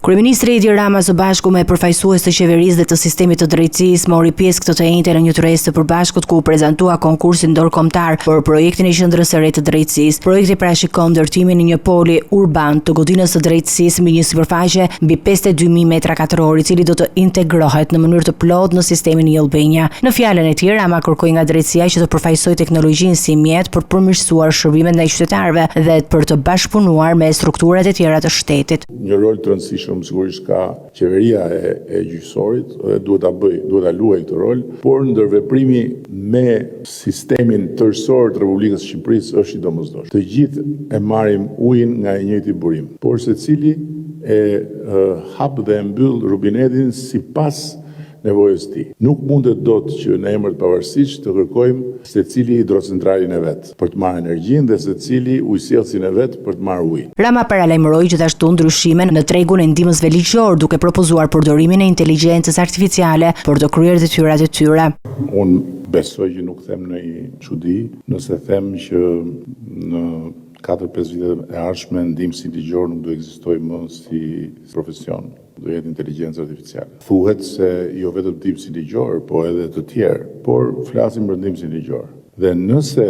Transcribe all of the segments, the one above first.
Kryeministri Edi Rama së bashku me përfaqësues të qeverisë dhe të sistemit të drejtësisë mori pjesë këtë të njëjtë në një tërheqës të përbashkët ku u prezantua konkursi ndërkombëtar për projektin e qendrës së re të drejtësisë. Projekti parashikon ndërtimin e një poli urban të godinës së drejtësisë me një sipërfaqe mbi 52.000 metra katror, i cili do të integrohet në mënyrë të plotë në sistemin e Albania. Në fjalën e tij, Rama kërkoi nga drejtësia që të përfaqësojë teknologjinë si mjet për të përmirësuar shërbimet ndaj qytetarëve dhe për të bashkëpunuar me strukturat e tjera të shtetit. Një rol të rëndësishëm sigurisht ka qeveria e gjyqësorit, duhet ta luajë këtë rol, por ndërveprimi me sistemin tërësor të Republikës së Shqipërisë është i domosdoshëm. Të gjithë e marrim ujin nga i njëjti burim, por secili e hap dhe e mbyll rubinetin sipas nevojës ti. Nuk mundet dot që në emër të pavarësisht të kërkojmë secili hidrocentralin e vet për të marrë energjinë dhe secili ujësjellsin e vet për të marrë ujë. Rama paralajmëroi gjithashtu ndryshime në tregun e ndihmës ligjor, duke propozuar përdorimin e inteligjencës artificiale për të kryer detyrat e tyre. Unë besoj që nuk them në një çudi nëse them që në 4-5 vite e ardhshme ndihmësi ligjor nuk do ekzistojë më si profesion. Do jetë inteligjencë artificiale. Thuhet se jo vetëm ndihmësi ligjor, po edhe të tjerë, por flasim për ndihmësi ligjor. Dhe nëse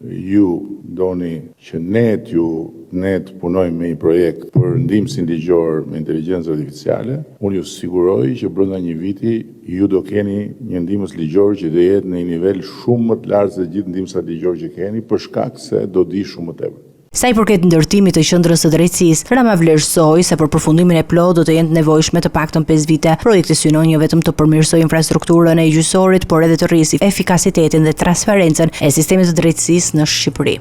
ju doni që ne të punojmë me një projekt për ndihmësin ligjor me inteligjencë artificiale, unë ju siguroj që brenda një viti ju do keni një ndihmës ligjor që do jetë në një nivel shumë më të lartë se gjithë ndihmësat ligjor që keni, për shkak se do di shumë më tepër. Sa i përket ndërtimit të qendrës së drejtësisë, Rama vlerësoi se për përfundimin e plotë do të jenë të nevojshme të paktën 5 vite. Projekti synon jo vetëm të përmirësojë infrastrukturën e gjyqësorit, por edhe të rrisë efikasitetin dhe transparencën e sistemit të drejtësisë në Shqipëri.